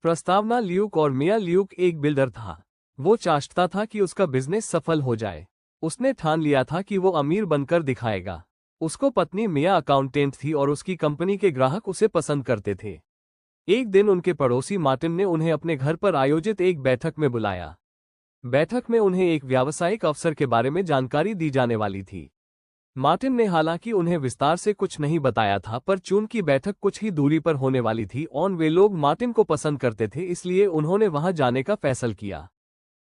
प्रस्तावना। ल्यूक और मिया। ल्यूक एक बिल्डर था। वो चाहता था कि उसका बिजनेस सफल हो जाए। उसने ठान लिया था कि वो अमीर बनकर दिखाएगा। उसको पत्नी मिया अकाउंटेंट थी और उसकी कंपनी के ग्राहक उसे पसंद करते थे। एक दिन उनके पड़ोसी मार्टिन ने उन्हें अपने घर पर आयोजित एक बैठक में बुलाया। बैठक में उन्हें एक व्यावसायिक अवसर के बारे में जानकारी दी जाने वाली थी। मार्टिन ने हालांकि उन्हें विस्तार से कुछ नहीं बताया था, पर चूंकि बैठक कुछ ही दूरी पर होने वाली थी और वे लोग मार्टिन को पसंद करते थे, इसलिए उन्होंने वहां जाने का फैसला किया।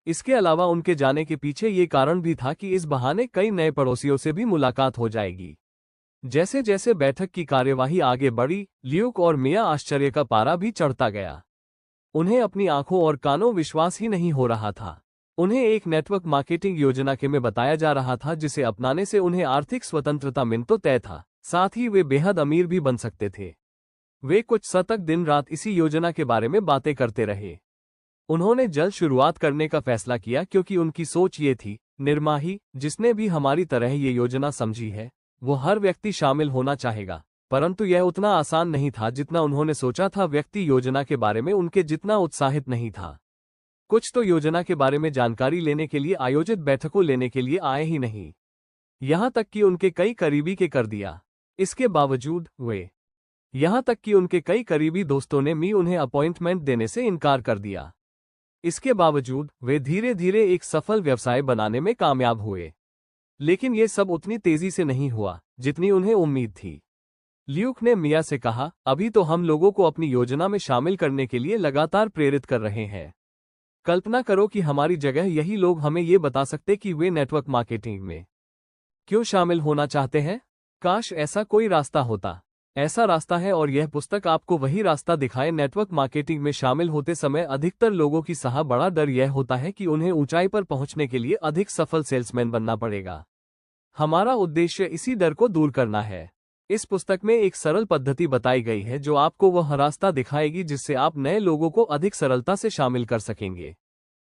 इसके अलावा उनके जाने के पीछे ये कारण भी था कि इस बहाने कई नए पड़ोसियों से भी मुलाकात हो जाएगी। जैसे जैसे बैठक की कार्यवाही आगे बढ़ी, ल्यूक और मिया आश्चर्य का पारा भी चढ़ता गया। उन्हें अपनी आंखों और कानों विश्वास ही नहीं हो रहा था। उन्हें एक नेटवर्क मार्केटिंग योजना के में बताया जा रहा था जिसे अपनाने से उन्हें आर्थिक स्वतंत्रता मिल तो तय था, साथ ही वे बेहद अमीर भी बन सकते थे। वे कुछ शतक दिन रात इसी योजना के बारे में बातें करते रहे। उन्होंने जल्द शुरुआत करने का फैसला किया क्योंकि उनकी सोच ये थी, निर्माही जिसने भी हमारी तरह ये योजना समझी है, वो हर व्यक्ति शामिल होना चाहेगा। परंतु यह उतना आसान नहीं था जितना उन्होंने सोचा था। व्यक्ति योजना के बारे में उनके जितना उत्साहित नहीं था। कुछ तो योजना के बारे में जानकारी लेने के लिए आयोजित बैठकों लेने के लिए आए ही नहीं। यहां तक कि उनके कई करीबी के कर दिया। इसके बावजूद यहां तक कि उनके कई करीबी दोस्तों ने भी उन्हें अपॉइंटमेंट देने से इनकार कर दिया। इसके बावजूद वे धीरे धीरे एक सफल व्यवसाय बनाने में कामयाब हुए। लेकिन ये सब उतनी तेजी से नहीं हुआ जितनी उन्हें उम्मीद थी। ल्यूक ने मिया से कहा, अभी तो हम लोगों को अपनी योजना में शामिल करने के लिए लगातार प्रेरित कर रहे हैं। कल्पना करो कि हमारी जगह यही लोग हमें ये बता सकते कि वे नेटवर्क मार्केटिंग में क्यों शामिल होना चाहते हैं। काश ऐसा कोई रास्ता होता। ऐसा रास्ता है और यह पुस्तक आपको वही रास्ता दिखाए। नेटवर्क मार्केटिंग में शामिल होते समय अधिकतर लोगों की बड़ा डर यह होता है कि उन्हें ऊंचाई पर पहुंचने के लिए अधिक सफल सेल्समैन बनना पड़ेगा। हमारा उद्देश्य इसी डर को दूर करना है। इस पुस्तक में एक सरल पद्धति बताई गई है जो आपको वह रास्ता दिखाएगी जिससे आप नए लोगों को अधिक सरलता से शामिल कर सकेंगे।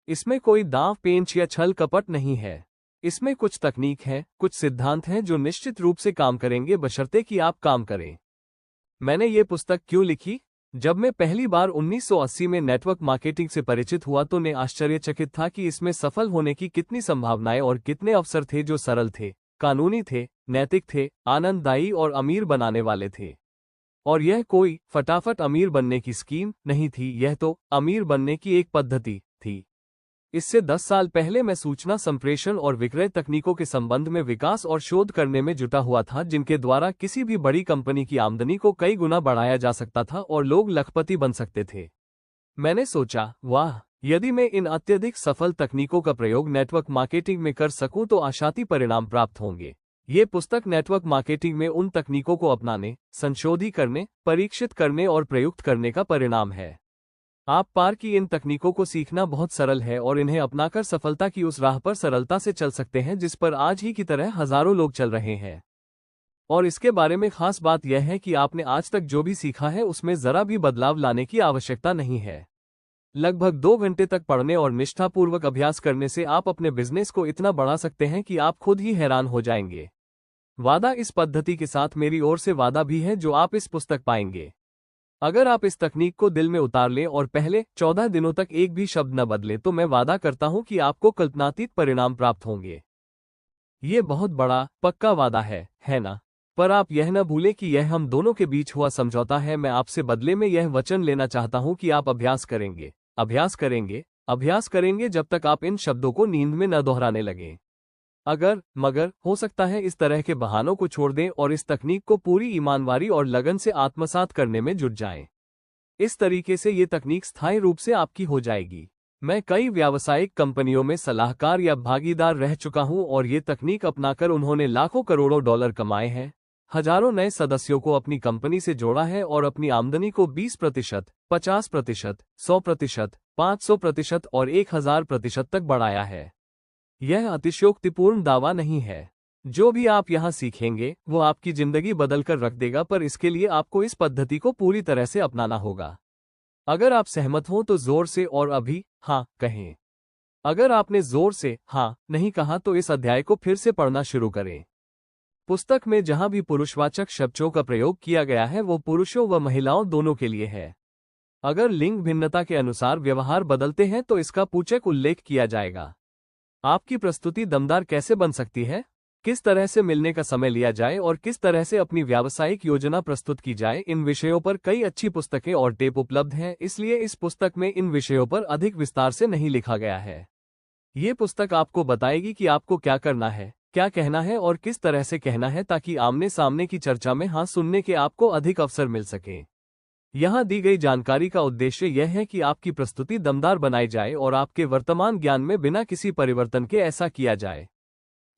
इसमें कोई दांव पेंच या छल कपट नहीं है। इसमें कुछ तकनीक है, कुछ सिद्धांत हैं जो निश्चित रूप से काम करेंगे बशर्ते कि आप काम करें। मैंने ये पुस्तक क्यों लिखी? जब मैं पहली बार 1980 में नेटवर्क मार्केटिंग से परिचित हुआ तो मैं आश्चर्यचकित था कि इसमें सफल होने की कितनी संभावनाएं और कितने अवसर थे जो सरल थे, कानूनी थे, नैतिक थे, आनंददायी और अमीर बनाने वाले थे। और यह कोई फटाफट अमीर बनने की स्कीम नहीं थी, यह तो अमीर बनने की एक पद्धति थी। इससे 10 साल पहले मैं सूचना संप्रेषण और विक्रय तकनीकों के संबंध में विकास और शोध करने में जुटा हुआ था, जिनके द्वारा किसी भी बड़ी कंपनी की आमदनी को कई गुना बढ़ाया जा सकता था और लोग लखपति बन सकते थे। मैंने सोचा, वाह, यदि मैं इन अत्यधिक सफल तकनीकों का प्रयोग नेटवर्क मार्केटिंग में कर सकूं तो आशाती परिणाम प्राप्त होंगे। ये पुस्तक नेटवर्क मार्केटिंग में उन तकनीकों को अपनाने, संशोधित करने, परीक्षित करने और प्रयुक्त करने का परिणाम है। आप पार की इन तकनीकों को सीखना बहुत सरल है और इन्हें अपनाकर सफलता की उस राह पर सरलता से चल सकते हैं जिस पर आज ही की तरह हजारों लोग चल रहे हैं। और इसके बारे में खास बात यह है कि आपने आज तक जो भी सीखा है उसमें जरा भी बदलाव लाने की आवश्यकता नहीं है। लगभग 2 घंटे तक पढ़ने और निष्ठापूर्वक अभ्यास करने से आप अपने बिजनेस को इतना बढ़ा सकते हैं कि आप खुद ही हैरान हो जाएंगे। वादा, इस पद्धति के साथ मेरी ओर से वादा भी है जो आप इस पुस्तक पाएंगे। अगर आप इस तकनीक को दिल में उतार लें और पहले 14 दिनों तक एक भी शब्द न बदले तो मैं वादा करता हूं कि आपको कल्पनातीत परिणाम प्राप्त होंगे। ये बहुत बड़ा पक्का वादा है ना? पर आप यह न भूलें कि यह हम दोनों के बीच हुआ समझौता है। मैं आपसे बदले में यह वचन लेना चाहता हूं कि आप अभ्यास करेंगे, अभ्यास करेंगे, अभ्यास करेंगे जब तक आप इन शब्दों को नींद में न दोहराने लगें। अगर मगर हो सकता है इस तरह के बहानों को छोड़ दें और इस तकनीक को पूरी ईमानदारी और लगन से आत्मसात करने में जुट जाएं। इस तरीके से ये तकनीक स्थायी रूप से आपकी हो जाएगी। मैं कई व्यावसायिक कंपनियों में सलाहकार या भागीदार रह चुका हूं और ये तकनीक अपनाकर उन्होंने लाखों करोड़ों डॉलर कमाए हैं, हजारों नए सदस्यों को अपनी कंपनी से जोड़ा है और अपनी आमदनी को 20%, 50%, 100%, 500% और 1000% तक बढ़ाया है। यह अतिशयोक्तिपूर्ण दावा नहीं है। जो भी आप यहाँ सीखेंगे वो आपकी जिंदगी बदल कर रख देगा, पर इसके लिए आपको इस पद्धति को पूरी तरह से अपनाना होगा। अगर आप सहमत हों तो जोर से और अभी हाँ कहें। अगर आपने जोर से हाँ नहीं कहा तो इस अध्याय को फिर से पढ़ना शुरू करें। पुस्तक में जहां भी पुरुषवाचक शब्दों का प्रयोग किया गया है वो पुरुषों व महिलाओं दोनों के लिए है। अगर लिंग भिन्नता के अनुसार व्यवहार बदलते हैं तो इसका पूछक उल्लेख किया जाएगा। आपकी प्रस्तुति दमदार कैसे बन सकती है? किस तरह से मिलने का समय लिया जाए और किस तरह से अपनी व्यावसायिक योजना प्रस्तुत की जाए, इन विषयों पर कई अच्छी पुस्तकें और टेप उपलब्ध हैं, इसलिए इस पुस्तक में इन विषयों पर अधिक विस्तार से नहीं लिखा गया है। ये पुस्तक आपको बताएगी कि आपको क्या करना है, क्या कहना है और किस तरह से कहना है, ताकि आमने सामने की चर्चा में हाँ सुनने के आपको अधिक अवसर मिल सके। यहाँ दी गई जानकारी का उद्देश्य यह है कि आपकी प्रस्तुति दमदार बनाई जाए और आपके वर्तमान ज्ञान में बिना किसी परिवर्तन के ऐसा किया जाए।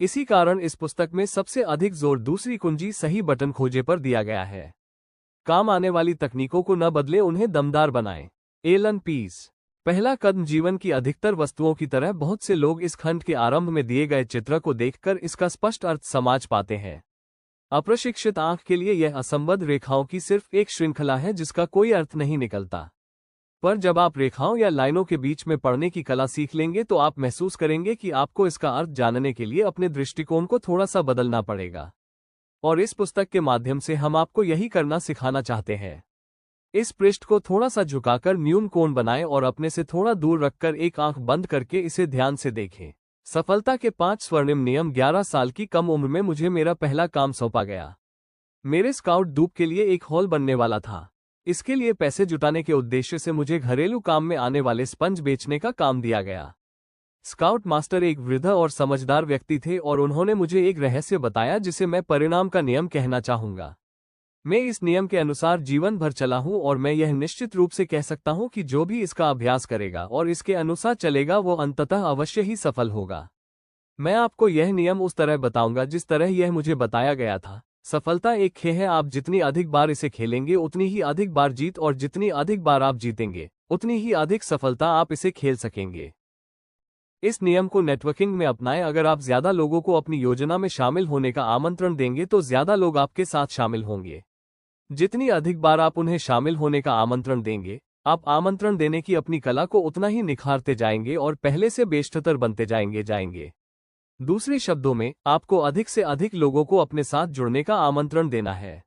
इसी कारण इस पुस्तक में सबसे अधिक जोर दूसरी कुंजी सही बटन खोजे पर दिया गया है। काम आने वाली तकनीकों को न बदले, उन्हें दमदार बनाएं। एलन पीस। पहला कदम जीवन की अधिकतर वस्तुओं की तरह बहुत से लोग इस खंड के आरंभ में दिए गए चित्र को देखकर इसका स्पष्ट अर्थ समझ पाते हैं। अप्रशिक्षित आंख के लिए यह असंबद्ध रेखाओं की सिर्फ एक श्रृंखला है जिसका कोई अर्थ नहीं निकलता। पर जब आप रेखाओं या लाइनों के बीच में पढ़ने की कला सीख लेंगे तो आप महसूस करेंगे कि आपको इसका अर्थ जानने के लिए अपने दृष्टिकोण को थोड़ा सा बदलना पड़ेगा। और इस पुस्तक के माध्यम से हम आपको यही करना सिखाना चाहते हैं। इस पृष्ठ को थोड़ा सा झुकाकर न्यून कोण बनाएं और अपने से थोड़ा दूर रखकर एक आंख बंद करके इसे ध्यान से देखें। सफलता के 5 स्वर्णिम नियम। 11 साल की कम उम्र में मुझे मेरा पहला काम सौंपा गया। मेरे स्काउट दूप के लिए एक हॉल बनने वाला था। इसके लिए पैसे जुटाने के उद्देश्य से मुझे घरेलू काम में आने वाले स्पंज बेचने का काम दिया गया। स्काउट मास्टर एक वृद्ध और समझदार व्यक्ति थे और उन्होंने मुझे एक रहस्य बताया जिसे मैं परिणाम का नियम कहना चाहूंगा। मैं इस नियम के अनुसार जीवन भर चला हूं और मैं यह निश्चित रूप से कह सकता हूं कि जो भी इसका अभ्यास करेगा और इसके अनुसार चलेगा वो अंततः अवश्य ही सफल होगा। मैं आपको यह नियम उस तरह बताऊंगा जिस तरह यह मुझे बताया गया था। सफलता एक खेल है, आप जितनी अधिक बार इसे खेलेंगे उतनी ही अधिक बार जीत, और जितनी अधिक बार आप जीतेंगे उतनी ही अधिक सफलता आप इसे खेल सकेंगे। इस नियम को नेटवर्किंग में अपनाएं। अगर आप ज्यादा लोगों को अपनी योजना में शामिल होने का आमंत्रण देंगे तो ज्यादा लोग आपके साथ शामिल होंगे। जितनी अधिक बार आप उन्हें शामिल होने का आमंत्रण देंगे, आप आमंत्रण देने की अपनी कला को उतना ही निखारते जाएंगे और पहले से बेहतर बनते जाएंगे। दूसरे शब्दों में, आपको अधिक से अधिक लोगों को अपने साथ जुड़ने का आमंत्रण देना है।